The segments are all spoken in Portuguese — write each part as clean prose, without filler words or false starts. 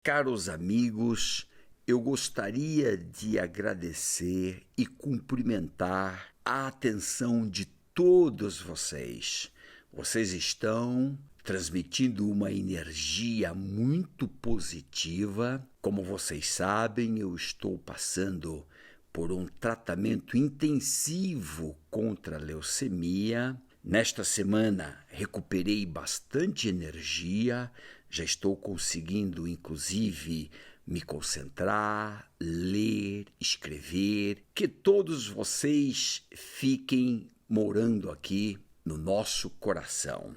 Caros amigos, eu gostaria de agradecer e cumprimentar a atenção de todos vocês. Vocês estão transmitindo uma energia muito positiva. Como vocês sabem, eu estou passando por um tratamento intensivo contra a leucemia. Nesta semana, recuperei bastante energia, já estou conseguindo, inclusive, me concentrar, ler, escrever. Que todos vocês fiquem morando aqui no nosso coração.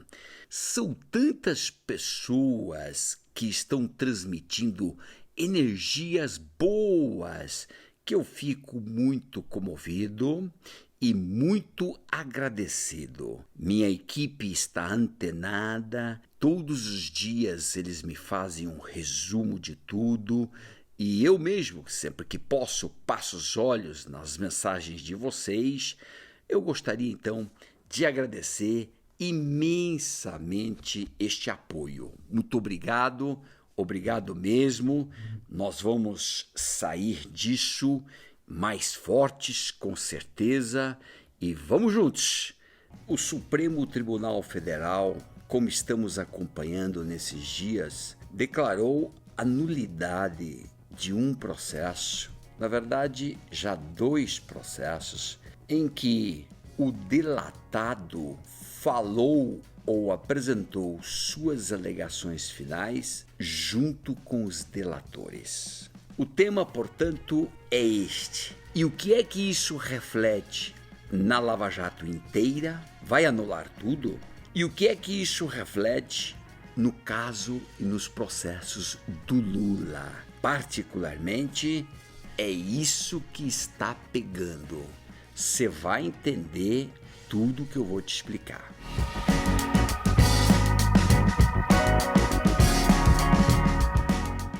São tantas pessoas que estão transmitindo energias boas que eu fico muito comovido e muito agradecido. Minha equipe está antenada, todos os dias eles me fazem um resumo de tudo e eu mesmo, sempre que posso, passo os olhos nas mensagens de vocês. Eu gostaria então de agradecer imensamente este apoio. Muito obrigado, obrigado mesmo. Nós vamos sair disso mais fortes, com certeza, e vamos juntos. O Supremo Tribunal Federal, como estamos acompanhando nesses dias, declarou a nulidade de um processo, na verdade, já 2 processos, em que o delatado falou ou apresentou suas alegações finais junto com os delatores. O tema, portanto, é este. E o que é que isso reflete na Lava Jato inteira? Vai anular tudo? E o que é que isso reflete no caso e nos processos do Lula? Particularmente, é isso que está pegando. Você vai entender tudo que eu vou te explicar.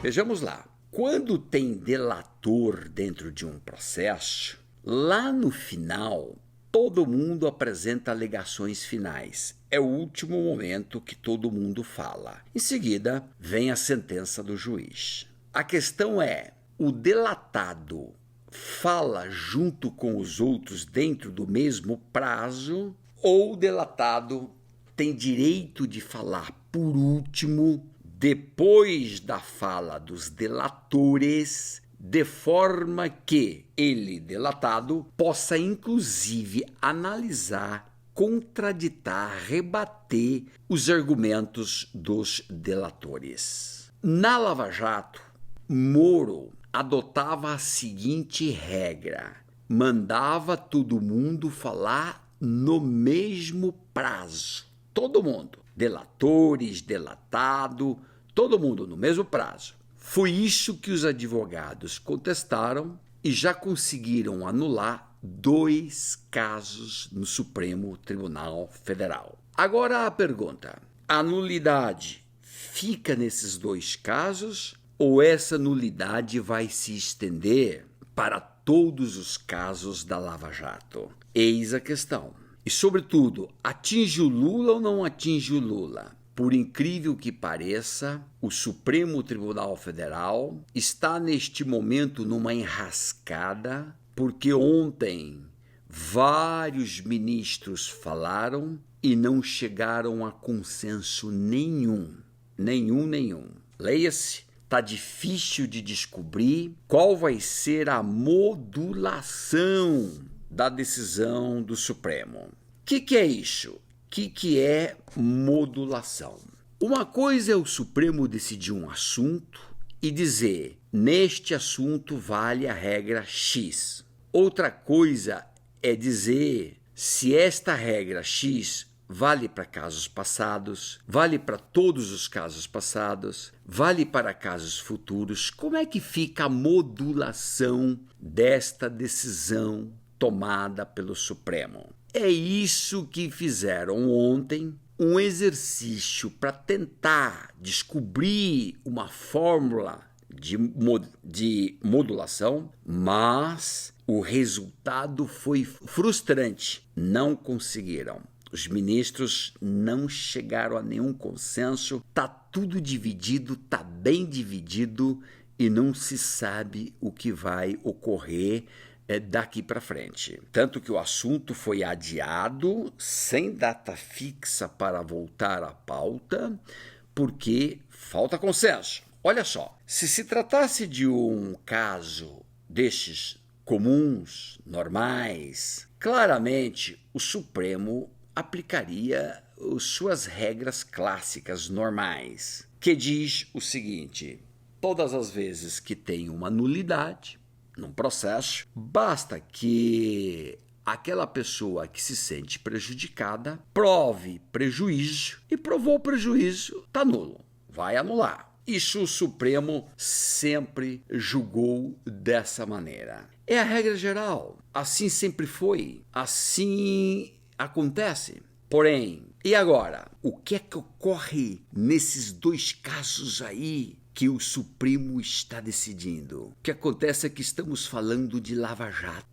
Vejamos lá. Quando tem delator dentro de um processo, lá no final, todo mundo apresenta alegações finais. É o último momento que todo mundo fala. Em seguida, vem a sentença do juiz. A questão é, o delatado fala junto com os outros dentro do mesmo prazo ou o delatado tem direito de falar por último, depois da fala dos delatores, de forma que ele, delatado, possa inclusive analisar, contraditar, rebater os argumentos dos delatores. Na Lava Jato, Moro adotava a seguinte regra: mandava todo mundo falar no mesmo prazo. Todo mundo, delatores, delatado, todo mundo no mesmo prazo. Foi isso que os advogados contestaram e já conseguiram anular 2 casos no Supremo Tribunal Federal. Agora a pergunta: a nulidade fica nesses 2 casos ou essa nulidade vai se estender para todos os casos da Lava Jato? Eis a questão. E, sobretudo, atinge o Lula ou não atinge o Lula? Por incrível que pareça, o Supremo Tribunal Federal está neste momento numa enrascada, porque ontem vários ministros falaram e não chegaram a consenso nenhum. Leia-se, está difícil de descobrir qual vai ser a modulação da decisão do Supremo. O que é isso? O que é modulação? Uma coisa é o Supremo decidir um assunto e dizer, neste assunto vale a regra X. Outra coisa é dizer se esta regra X vale para casos passados, vale para todos os casos passados, vale para casos futuros. Como é que fica a modulação desta decisão tomada pelo Supremo? É isso que fizeram ontem, um exercício para tentar descobrir uma fórmula de modulação, mas o resultado foi frustrante. Não conseguiram. Os ministros não chegaram a nenhum consenso, tá tudo dividido, tá bem dividido e não se sabe o que vai ocorrer daqui para frente. Tanto que o assunto foi adiado, sem data fixa para voltar à pauta, porque falta consenso. Olha só, se tratasse de um caso destes comuns, normais, claramente o Supremo aplicaria suas regras clássicas normais, que diz o seguinte: todas as vezes que tem uma nulidade num processo, basta que aquela pessoa que se sente prejudicada prove prejuízo e provou prejuízo, está nulo, vai anular. Isso o Supremo sempre julgou dessa maneira. É a regra geral, assim sempre foi, assim acontece. Porém, e agora? O que é que ocorre nesses dois casos aí que o Supremo está decidindo? O que acontece é que estamos falando de Lava Jato.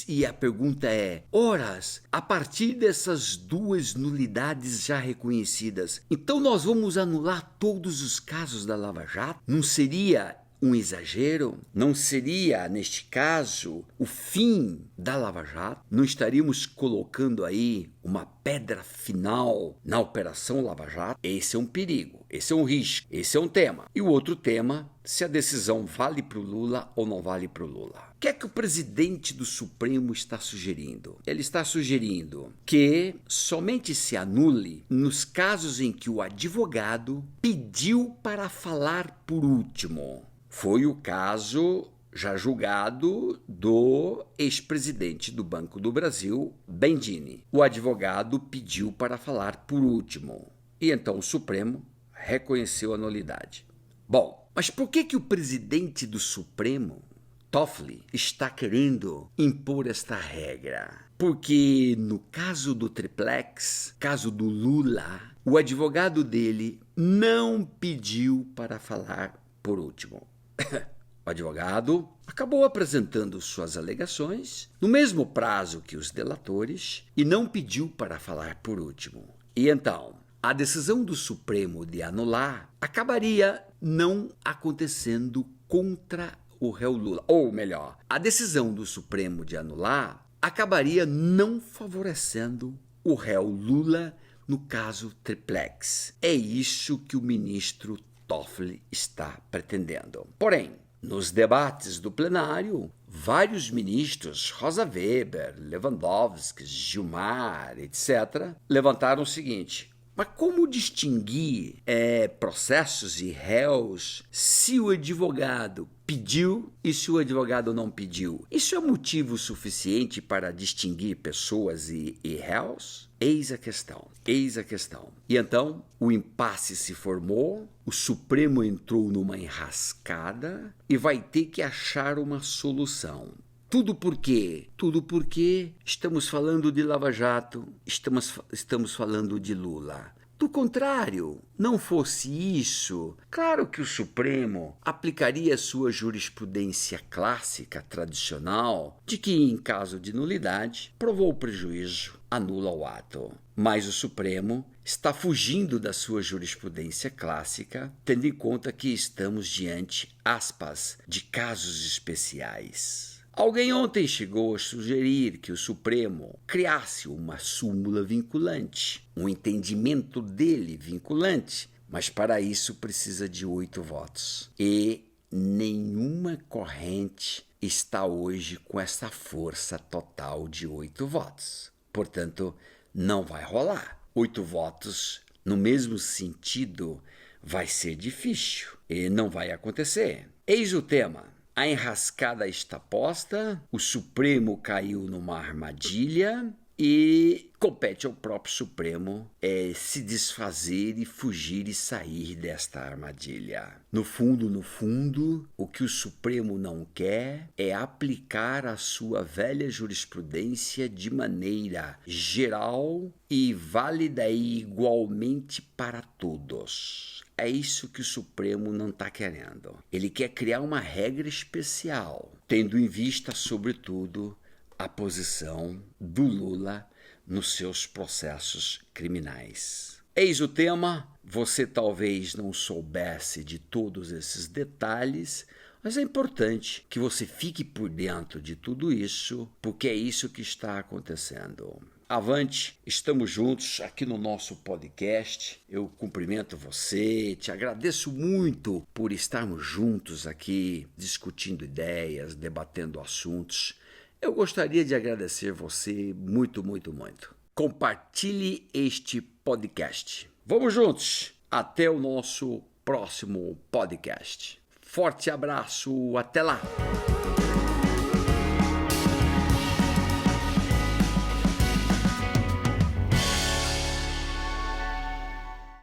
E a pergunta é, horas, a partir dessas duas nulidades já reconhecidas, então nós vamos anular todos os casos da Lava Jato? Não seria um exagero? Não seria, neste caso, o fim da Lava Jato? Não estaríamos colocando aí uma pedra final na Operação Lava Jato? Esse é um perigo, esse é um risco, esse é um tema. E o outro tema, se a decisão vale para o Lula ou não vale para o Lula. O que é que o presidente do Supremo está sugerindo? Ele está sugerindo que somente se anule nos casos em que o advogado pediu para falar por último. Foi o caso já julgado do ex-presidente do Banco do Brasil, Bendini. O advogado pediu para falar por último e então o Supremo reconheceu a nulidade. Bom, mas por que o presidente do Supremo, Toffoli, está querendo impor esta regra? Porque no caso do triplex, caso do Lula, o advogado dele não pediu para falar por último. O advogado acabou apresentando suas alegações no mesmo prazo que os delatores e não pediu para falar por último. E então, a decisão do Supremo de anular acabaria não acontecendo contra o réu Lula. Ou melhor, a decisão do Supremo de anular acabaria não favorecendo o réu Lula no caso triplex. É isso que o ministro Toffoli está pretendendo. Porém, nos debates do plenário, vários ministros, Rosa Weber, Lewandowski, Gilmar, etc., levantaram o seguinte: mas como distinguir processos e réus se o advogado pediu e se o advogado não pediu? Isso é motivo suficiente para distinguir pessoas e réus? Eis a questão. E então, o impasse se formou, o Supremo entrou numa enrascada e vai ter que achar uma solução. Tudo por quê? Tudo porque estamos falando de Lava Jato, estamos falando de Lula. Do contrário, não fosse isso, claro que o Supremo aplicaria sua jurisprudência clássica, tradicional, de que, em caso de nulidade, provou prejuízo, anula o ato. Mas o Supremo está fugindo da sua jurisprudência clássica, tendo em conta que estamos diante, aspas, de casos especiais. Alguém ontem chegou a sugerir que o Supremo criasse uma súmula vinculante, um entendimento dele vinculante, mas para isso precisa de 8 votos. E nenhuma corrente está hoje com essa força total de 8 votos. Portanto, não vai rolar. 8 votos no mesmo sentido vai ser difícil e não vai acontecer. Eis o tema. A enrascada está posta, o Supremo caiu numa armadilha e compete ao próprio Supremo se desfazer e fugir e sair desta armadilha. No fundo, o que o Supremo não quer é aplicar a sua velha jurisprudência de maneira geral e válida e igualmente para todos. É isso que o Supremo não está querendo. Ele quer criar uma regra especial, tendo em vista, sobretudo, a posição do Lula nos seus processos criminais. Eis o tema. Você talvez não soubesse de todos esses detalhes, mas é importante que você fique por dentro de tudo isso, porque é isso que está acontecendo. Avante, estamos juntos aqui no nosso podcast. Eu cumprimento você, te agradeço muito por estarmos juntos aqui, discutindo ideias, debatendo assuntos. Eu gostaria de agradecer você muito, muito, muito. Compartilhe este podcast. Vamos juntos! Até o nosso próximo podcast. Forte abraço, até lá!